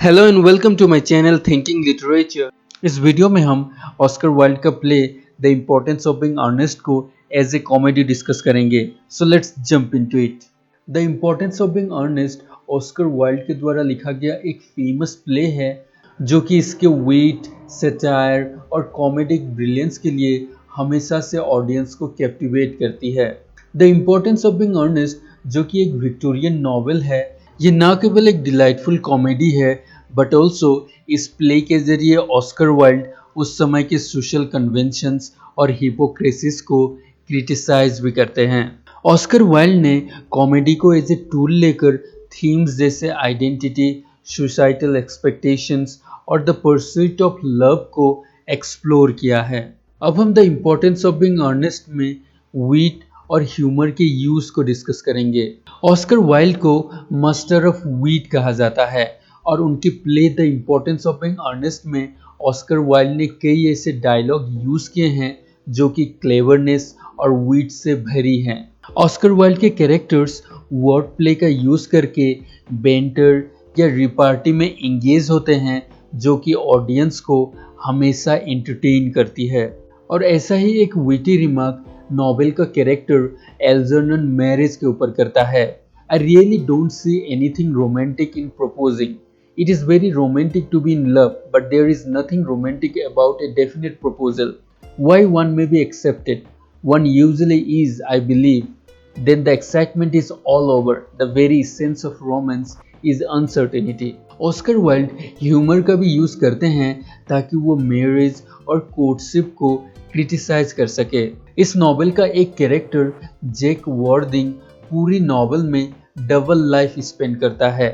Hello and welcome to my channel thinking literature. इस वीडियो में हम ऑस्कर वाइल्ड का play the importance of being Earnest को एज ए कॉमेडी डिस्कस करेंगे। So let's jump into it. The importance of being Earnest Oscar Wilde के द्वारा लिखा गया एक फेमस प्ले है जो कि इसके वेट, सटायर और कॉमेडिक ब्रिलियंस के लिए हमेशा से ऑडियंस को कैप्टिवेट करती है। The importance of being Earnest जो कि एक विक्टोरियन नॉवेल है, ये ना केवल एक डिलाइटफुल कॉमेडी है बट ऑल्सो इस प्ले के जरिए ऑस्कर वाइल्ड उस समय के सोशल कन्वेंशंस और हिपोक्रेसीज को क्रिटिसाइज भी करते हैं। ऑस्कर वाइल्ड ने कॉमेडी को एज ए टूल लेकर थीम्स जैसे आइडेंटिटी, सोसाइटल एक्सपेक्टेशंस और द परस्यूट ऑफ लव को एक्सप्लोर किया है। अब हम the importance of being Earnest में वीट और ह्यूमर के यूज को डिस्कस करेंगे। ऑस्कर वाइल्ड को मास्टर ऑफ वीट कहा जाता है और उनके play the importance of being Earnest में ऑस्कर वाइल्ड ने कई ऐसे डायलॉग यूज किए हैं जो कि क्लेवरनेस और वीट से भरी हैं। ऑस्कर वाइल्ड के कैरेक्टर्स वर्ड प्ले का यूज करके बेंटर या रिपार्टी में एंगेज होते हैं जो कि ऑडियंस को हमेशा एंटरटेन करती है। और ऐसा ही एक विटी रिमार्क नोबेल का कैरेक्टर एल्जर्नन मैरिज के ऊपर करता है। I really don't see anything romantic in proposing. It is very romantic to be in love, but there is nothing romantic about a definite proposal. Why one may be accepted, one usually is, I believe. Then the excitement is all over. The very essence of romance is uncertainty. Oscar Wilde humour का भी use करते हैं ताकि वो marriage और courtship को criticise कर सके। इस नॉवेल का एक कैरेक्टर जैक वर्दिंग पूरी नॉवेल में डबल लाइफ स्पेंड करता है,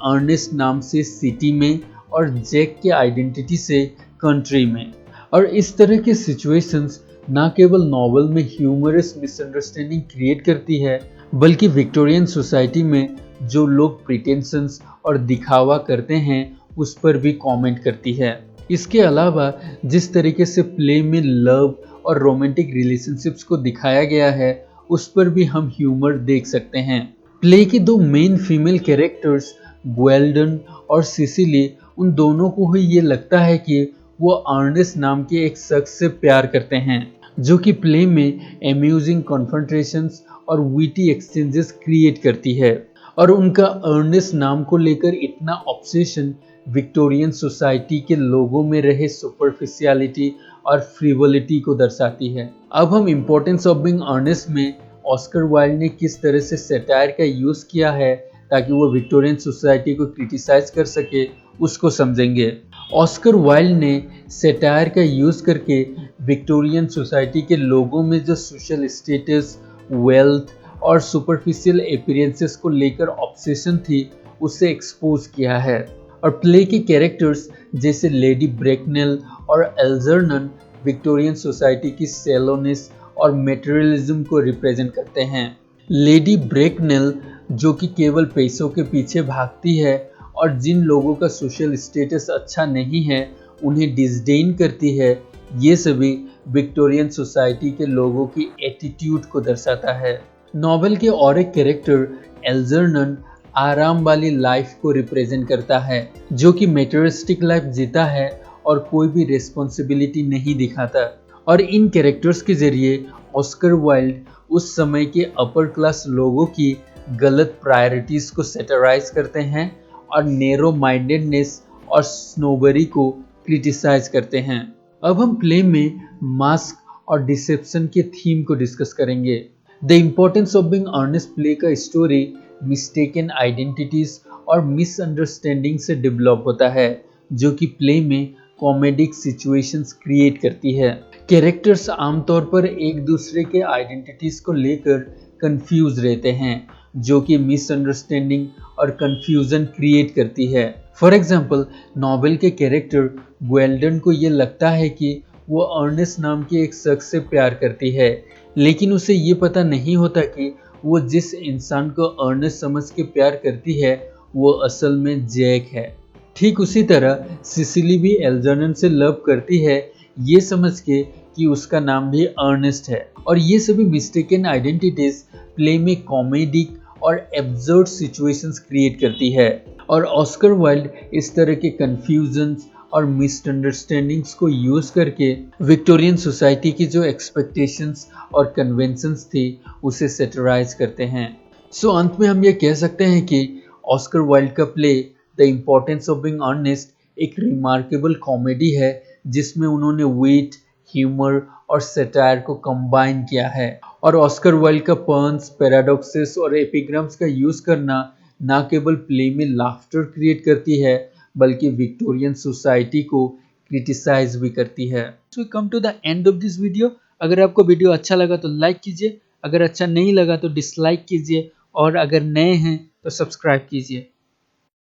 अर्नेस्ट नाम से सिटी में और जैक के आइडेंटिटी से कंट्री में। और इस तरह के सिचुएशंस ना केवल नॉवेल में ह्यूमरस मिसअंडरस्टैंडिंग क्रिएट करती है बल्कि विक्टोरियन सोसाइटी में जो लोग प्रिटेंशंस और दिखावा करते हैं उस पर भी कमेंट करती है। इसके अलावा जिस तरीके से प्ले में लव और रोमांटिक रिलेशनशिप्स को दिखाया गया है उस पर भी हम ह्यूमर देख सकते हैं। प्ले की दो मेन फीमेल कैरेक्टर्स ग्वेल्डन और सिसिली, उन दोनों को ही ये लगता है कि वो अर्नेस्ट नाम के एक शख्स से प्यार करते हैं जो कि प्ले में अम्यूजिंग कॉन्फ्रंटेशंस और विटी एक्सचेंजेस क्रिएट करती है। और उनका अर्नेस्ट नाम को लेकर इतना ऑब्सेशन विक्टोरियन सोसाइटी के लोगों में रहे सुपरफिशियलिटी और फ्रिवोलिटी को दर्शाती है। अब हम इम्पोर्टेंस ऑफ बीइंग अर्नेस्ट में ऑस्कर वाइल्ड ने किस तरह से सटायर का यूज किया है ताकि वो विक्टोरियन सोसाइटी को क्रिटिसाइज कर सके उसको समझेंगे। ऑस्कर वाइल्ड ने सटायर का यूज करके विक्टोरियन सोसाइटी के लोगों में जो सोशल स्टेटस, वेल्थ और सुपरफिशियल अपीयरेंसेस को लेकर ऑब्सेशन थी उसे एक्सपोज किया है। और प्ले के कैरेक्टर्स जैसे लेडी ब्रेकनेल और एल्जर्नन विक्टोरियन सोसाइटी की सेलोनेस और मेटेरियलिज्म को रिप्रेजेंट करते हैं। लेडी ब्रेकनेल जो कि केवल पैसों के पीछे भागती है और जिन लोगों का सोशल स्टेटस अच्छा नहीं है उन्हें डिसडेन करती है, ये सभी विक्टोरियन सोसाइटी के लोगों की एटीट्यूड को दर्शाता है। नॉवेल के और एक कैरेक्टर एल्जर्नन आराम वाली लाइफ को रिप्रेजेंट करता है जो कि मेटेरियलिस्टिक लाइफ जीता है और कोई भी रिस्पॉन्सिबिलिटी नहीं दिखाता। और इन कैरेक्टर्स के जरिए ऑस्कर वाइल्ड उस समय के अपर क्लास लोगों की गलत प्रायोरिटीज को सेटराइज करते हैं और नैरो माइंडेडनेस और स्नोबरी को क्रिटिसाइज करते हैं। अब हम प्ले में मास्क और डिसेप्शन के थीम को डिस्कस करेंगे। The importance of being Earnest play का स्टोरी मिस्टेकन आइडेंटिटीज और मिसअंडरस्टैंडिंग से डेवलप होता है जो कि प्ले में कॉमेडिक सिचुएशंस क्रिएट करती है। कैरेक्टर्स आमतौर पर एक दूसरे के आइडेंटिटीज को लेकर कंफ्यूज रहते हैं जो कि मिसअंडरस्टैंडिंग और कंफ्यूजन क्रिएट करती है। फॉर एग्जांपल नॉवेल के कैरेक्टर ग्वेल्डन को ये लगता है कि वो अर्नेस्ट नाम के एक शख्स से प्यार करती है, लेकिन उसे ये पता नहीं होता कि वो जिस इंसान को अर्नेस्ट समझ के प्यार करती है वो असल में जैक है। ठीक उसी तरह सिसिली भी एल्जर्नन से लव करती है ये समझ के कि उसका नाम भी अर्नेस्ट है। और ये सभी मिस्टेकन आइडेंटिटीज प्ले में कॉमेडिक और एब्सर्ड सिचुएशंस क्रिएट करती है। और ऑस्कर वाइल्ड इस तरह के कंफ्यूजन्स और मिसअंडरस्टैंडिंग्स को यूज करके विक्टोरियन सोसाइटी की जो एक्सपेक्टेशंस और कन्वेंशंस थी उसे सेटराइज करते हैं। सो अंत में हम ये कह सकते हैं कि ऑस्कर वाइल्ड का play the importance of being honest एक रिमार्केबल कॉमेडी है जिसमें उन्होंने वेट, ह्यूमर और सटायर को कंबाइन किया है। और ऑस्कर वाइल्ड का पन्स, पैराडॉक्सेस और एपिग्राम्स का यूज करना ना केवल प्ले में लाफ्टर क्रिएट करती है बल्कि विक्टोरियन सोसाइटी को क्रिटिसाइज भी करती है। So we come to the end of this video. अगर आपको वीडियो अच्छा लगा तो लाइक कीजिए, अगर अच्छा नहीं लगा तो डिसलाइक कीजिए और अगर नए हैं तो सब्सक्राइब कीजिए।